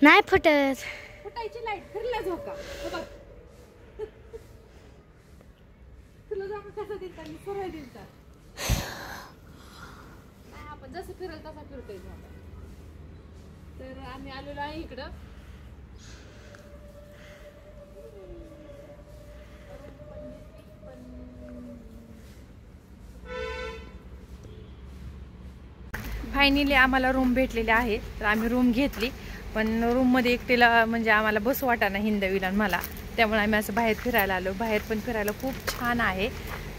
नाही फुटत. फुटायची लाईट फिरला झोका बघ. तुला झोका कसा दिलता मी सरळ दिलता. नाही आपण जसं फिरल तसा फिरतोय झोका. तर आम्ही आलेलो आहे इकडं. फायनली आम्हाला रूम भेटलेले आहे. तर आम्ही रूम घेतली. पण रूममध्ये एकटीला म्हणजे आम्हाला बस वाटाना हिंदवीला मला. त्यामुळे आम्ही असं बाहेर फिरायला आलो. बाहेर पण फिरायला खूप छान आहे.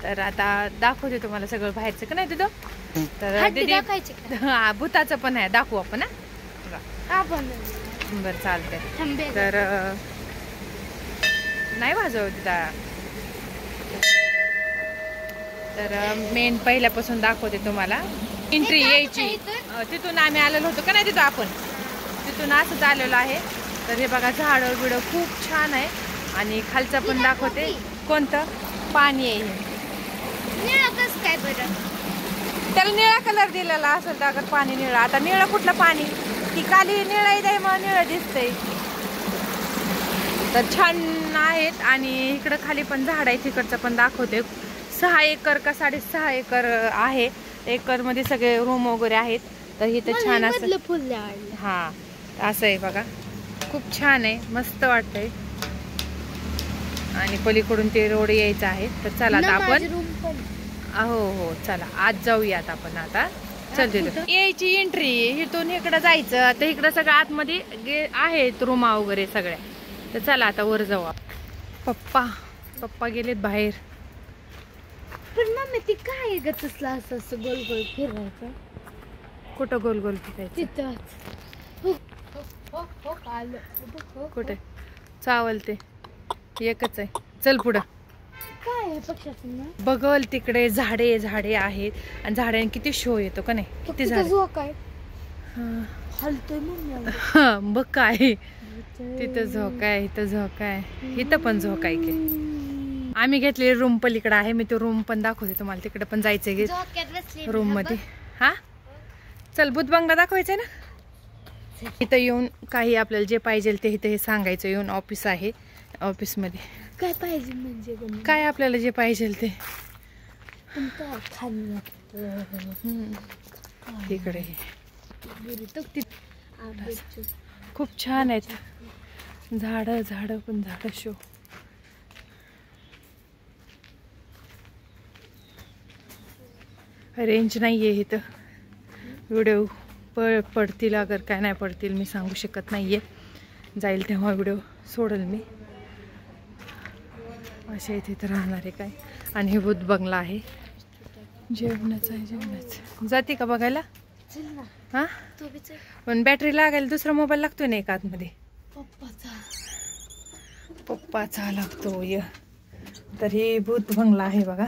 तर आता दाखवते तुम्हाला सगळं बाहेरचं का नाही तिथं. तर भूताचं पण आहे दाखवू आपण. बरं चालतंय. तर नाही वाजव तिथं. तर मेन पहिल्यापासून दाखवते तुम्हाला. एंट्री यायची तिथून आम्ही आलेलो होतो का नाही तिथं आपण. तिथून असंच आलेलो आहे. तर हे बघा झाडं बिडं खूप छान आहे. आणि खालचं पण दाखवते. कोणतं पाणी आहे काय बरं त्याला निळा कलर दिलेला असेल तर पाणी निळं. आता निळं कुठलं पाणी ती काली निळं आहे मग निळं दिसतंय. तर छान आहेत. आणि इकडं खाली पण झाड आहे. तिकडचं पण दाखवते. 6 एकर का 6.5 एकर आहे. एकर मध्ये सगळे रूम वगैरे आहेत. तर इथं छान असं फुल हा असं आहे बघा. खूप छान आहे मस्त वाटतंय. आणि पलीकडून ते रोड यायचा आहे. तर चला आता आपण हो हो चला आज जाऊयात आपण. आता चल तिथं यायची एंट्री इथून इकडं जायचं. आता इकडं सगळं आतमध्ये आहेत रूमा वगैरे सगळ्या. तर चला आता वर जाऊ. पप्पा गेलेत बाहेर. पण मम्मी ती काय ग तसला असं गोल गोल फिरायचं. कुठं गोल गोल फिरायचं तिथंच. कुठे चावलते एकच आहे. चल पुढं. काय आहे पक्षाचं बघल तिकडे झाडे झाडे आहेत. आणि झाडांनी किती शो येतो का नाही. किती झाड काय हलतोय बघ काय तिथं झोका आहे. इथं झोका आहे. इथं पण झोका आहे की. आम्ही घेतलेली रूम पलीकडे आहे. मी तो रूम पण दाखवते तुम्हाला. तिकडे पण जायचंय रूम मध्ये. हा चल भूत बंगला दाखवायचंय ना. इथं येऊन काही आपल्याला जे पाहिजे ते इथं हे सांगायचं. येऊन ऑफिस आहे. ऑफिस मध्ये काय पाहिजे म्हणजे काय आपल्याला जे पाहिजे ते तिकडे खूप छान आहेत झाड पण झाड शो. रेंज नाहीये इथं. व्हिडिओ पडतील अगर काय नाही पडतील मी सांगू शकत नाहीये. जाईल तेव्हा व्हिडिओ सोडेल मी. अशा इथे तर राहणार आहे काय. आणि हे भूत बंगला आहे. जेवणाचं आहे जेवणाचं. जाते का बघायला. हा पण बॅटरी लागायला दुसरा मोबाईल लागतोय ना एक आतमध्ये. पप्पाचा लागतोय. तर हे भूत बंगला आहे बघा.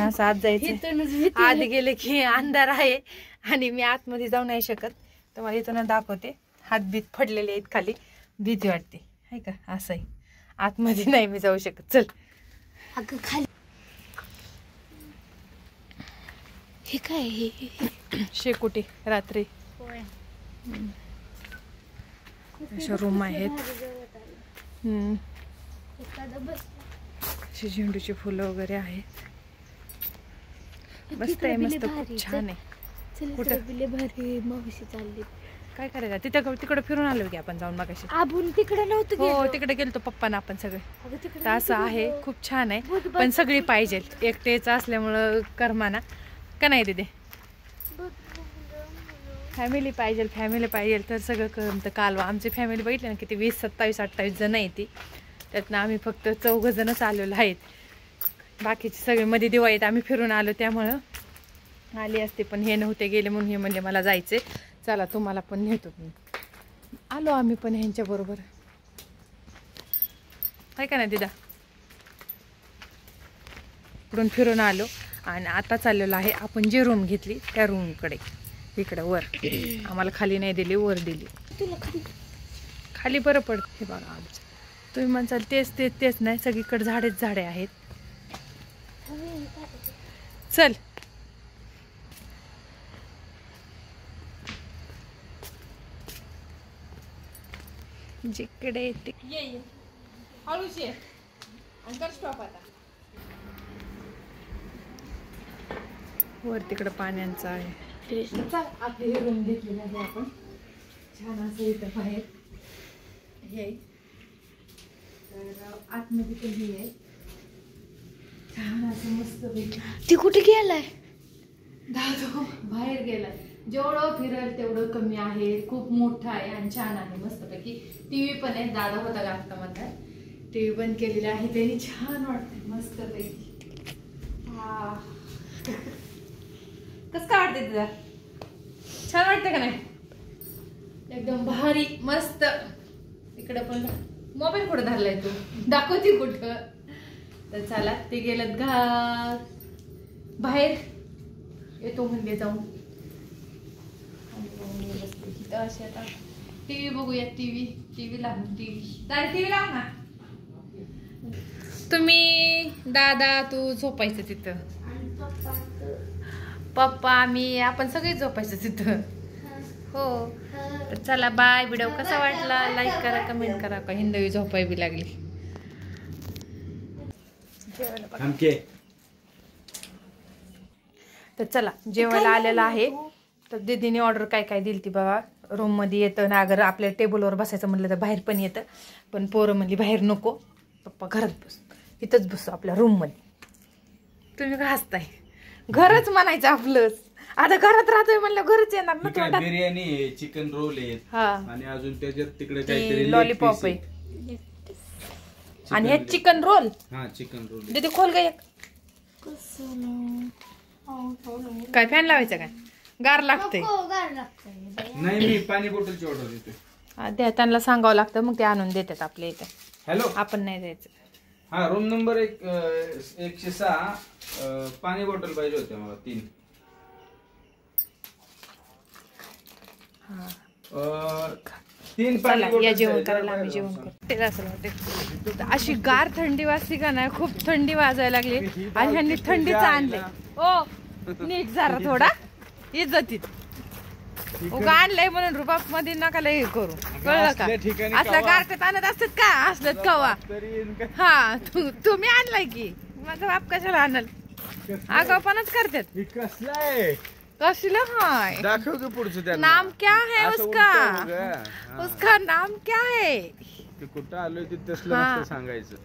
असं आत जायचं. आत गेले की अंधार आहे. आणि मी आतमध्ये जाऊ नाही शकत. तुम्हाला इथून दाखवते. हातबीत पडलेले आहेत खाली. भीती वाटते आहे का. असं आहे आतमध्ये नाही मी जाऊ शकत. चल अगं खाली हे काय हे शेकोटी रात्री अशा रूम आहेत. अशी झेंडूची फुलं वगैरे आहेत. मस्त आहे मस्त खूप छान आहे. कुठं भारी मावशी चालली. काय करायचं तिकडे फिरून आलो की आपण जाऊन मगाशी. आपण तिकडे नव्हतं. हो तिकडे गेलतो पप्पाना आपण सगळे. तर असं आहे खूप छान आहे. पण सगळी पाहिजे. एकटेच असल्यामुळं करमाना का नाही तिथे. फॅमिली पाहिजे तर सगळं करमतं. कालवा आमची फॅमिली बघितली ना किती 20, 27, 28 जण आहे ती. त्यातनं आम्ही फक्त 4 जणच आलेलो आहेत. बाकीचे सगळे मध्ये दिवाळीत आम्ही फिरून आलो त्यामुळं आली असते. पण हे नव्हते गेले म्हणून हे म्हणले मला जायचे. चला तुम्हाला पण नेतो. आलो आम्ही पण ह्यांच्या बरोबर आहे का नाही दिदा. इकडून फिरून आलो आणि आता चाललेलो आहे आपण जे रूम घेतली त्या रूमकडे. इकडं वर आम्हाला खाली नाही दिली वर दिली. खाली बरं पडतं. हे बघा आमचं तुम्ही म्हणसाल तेच नाही सगळीकडे झाडे आहेत. चल जिकडे ये हळूच ये आणि कर स्टॉप आता. वर तिकडं पाण्याचं आहे. आपली रूम घेतलेली आहे आपण. छान असं इथं बाहेर हे तर आतमध्ये पण हे आहे छान असं मस्त पैकी. ती कुठे गेलाय? दादू बाहेर गेलाय. जेवढं फिरेल तेवढं कमी आहे. खूप मोठं आहे आणि छान आहे मस्तपैकी. टीव्ही पण आहे. दादा होता का आता म्हणतात. टीव्ही बंद केलेली आहे त्यांनी. छान वाटतंय मस्तपैकी. हा कसं काय वाटतंय तुझा? छान वाटतं का नाही? एकदम भारी मस्त. इकडे पण मोबाईल कुठं धरलाय तू? दाखवते कुठं? तर चला ते गेलं घात बाहेर येतो म्हणजे जाऊन. अशी आता टीव्ही बघूया. टीव्ही लावून टीव्ही लाव ना. तुम्ही दादा तू झोपायचं तिथं. पप्पा मी आपण सगळे झोपायचं तिथं. हो तर चला बाय. व्हिडिओ कसा वाटला लाईक करा कमेंट करा. का हिंदवी झोपाय बी लागली. तर चला जेवायला आलेला आहे. तर दीदीने ऑर्डर काय काय दिली ती बघा. रूम मध्ये येतं ना. अगर आपल्या टेबलवर बसायचं म्हटलं तर बाहेर पण येतं. पण पोरं म्हणली बाहेर नको पप्पा घरात बस. इथंच बसू आपल्या रूम मध्ये. तुम्ही का हसताय? घरच म्हणायचं आपलंच. आता घरात राहतोय म्हणलं घरच येणार ना. तुम्हाला बिर्याणी आहे, चिकन रोल आहे आणि अजून त्याच्यात तिकडे काहीतरी लॉलीपॉप आहे आणि हे चिकन रोल. हा चिकन रोल. दीदी खोल ग एक. काय फॅन लावायचं काय? गार लागतंय. नाही मी पाणी बॉटलची ऑर्डर देतोय. द्या त्यांना सांगावं लागतं मग ते आणून देतात आपल्या इथे. हॅलो आपण नाही जायचं. हा रूम नंबर 106. पाणी बॉटल पाहिजे होते मला 3. या जेवण करायला आम्ही जेवण करतो. असं वाटतं अशी गार थंडी वाजती का नाही. खूप थंडी वाजायला लागली आणि ह्यांनी थंडीच आणलंय. ओ नीट जरा थोडा इज्जतीत उगा आणलंय म्हणून रुबाब मध्ये नका लय करू. कळलं का? असल्या गारट्यात आणत असतात का असलं कवा? हा तुम्ही आणलाय की माझा बाप कशाला आणल? आगाऊपणाच करतात. कसलं हाय दाखव की पुढचं. नाम क्या है उसका? उसका नाम क्या है? ते कुठं आलोय ते तसलं सांगायचं.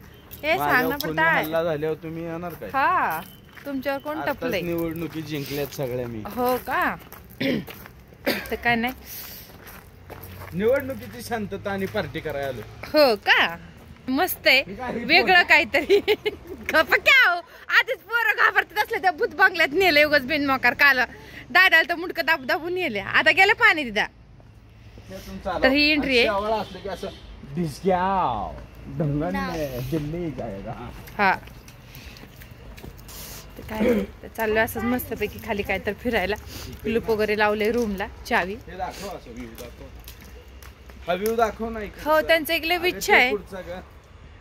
हे सांगणं पडतं. हल्ला झाल्यावर तुम्ही येणार काय? हा तुमच्यावर कोण टपलंय? निवडणुकी जिंकल्यात सगळ्या मी. हो का? तर काय नाही निवडणुकीची शांतता आणि पार्टी करायला आलो. हो का? मस्त आहे वेगळं काहीतरी. आधीच पोरं घाबरतात असले त्या भूत बंगल्यात नेले उगाच बिनमोकार. काल दादाला तर मुंडकं दाबू दाबून नेले. आता गेलं पाणी दिदा. तर ही एंट्री आहे. हा काय चाललं असंच मस्तपैकी खाली काय तर फिरायला. क्लिप वगैरे लावले रूमला. चावी दाखव नाही. हो त्यांचं एक लय इच्छा आहे.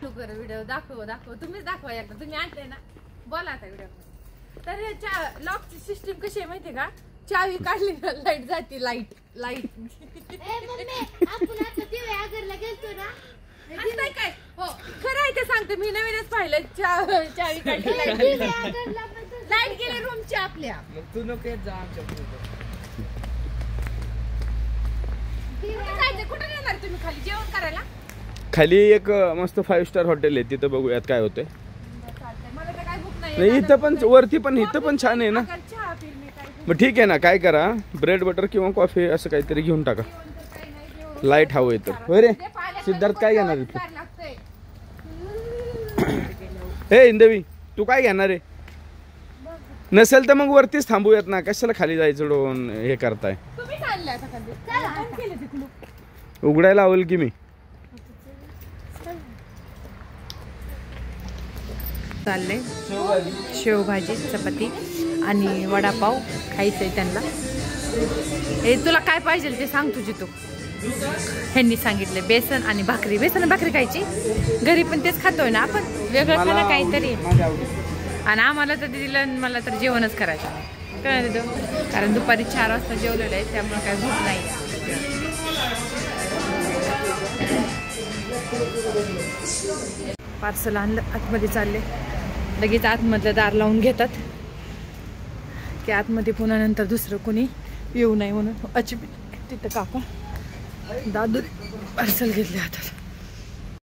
व्हिडिओ दाखव तुम्हीच दाखवा एकदा. तुम्ही आणले ना बोला आता व्हिडिओ. तर ह्याच्या लॉकची सिस्टीम कशी आहे माहितीये का? चावी काढली ना लाईट जाते. लाईट काय हो खरं आहे ते सांगते मी. नवीनच पाहिलं चावी काढली लाईट गेली रूमची आपल्या. तू नको येत जा आमच्या. कुठे येणार तुम्ही खाली जेवण करायला? खाली एक मस्त 5 स्टार हॉटेल आहे तिथं बघूयात काय होतंय. मला तर काय भूक नाही. नाही इथं पण वरती पण इथं पण छान आहे ना. मग ठीक आहे ना. काय करा ब्रेड बटर किंवा कॉफी असं काहीतरी घेऊन टाका. लाईट हवं येतं. होय रे सिद्धार्थ काय घेणार आहे तू? हे इंदवी तू काय घेणार आहे? नसेल तर मग वरतीच थांबूयात ना. कशाला खाली जायचं डोन हे करताय? उघडायला आवल की मी. चालले शेवभाजी चपाती आणि वडापाव खायचंय त्यांना. हे तुला काय पाहिजे ते सांग तुझी तू. ह्यांनी सांगितले बेसन आणि भाकरी. बेसन आणि भाकरी खायची. घरी पण तेच खातोय ना आपण. वेगळं खाणं काहीतरी. आणि आम्हाला तर दिलं मला तर जेवणच करायचं काय तिथं. कारण दुपारी 4 वाजता जेवलेलं आहे त्यामुळे काय भूक नाही. पार्सल आणलं, आतमध्ये चालले. लगेच आतमधलं दार लावून घेतात की आतमध्ये पुन्हा नंतर दुसरं कोणी येऊ नये म्हणून. अचिबी तिथं काका दादू पार्सल घेतले हातात.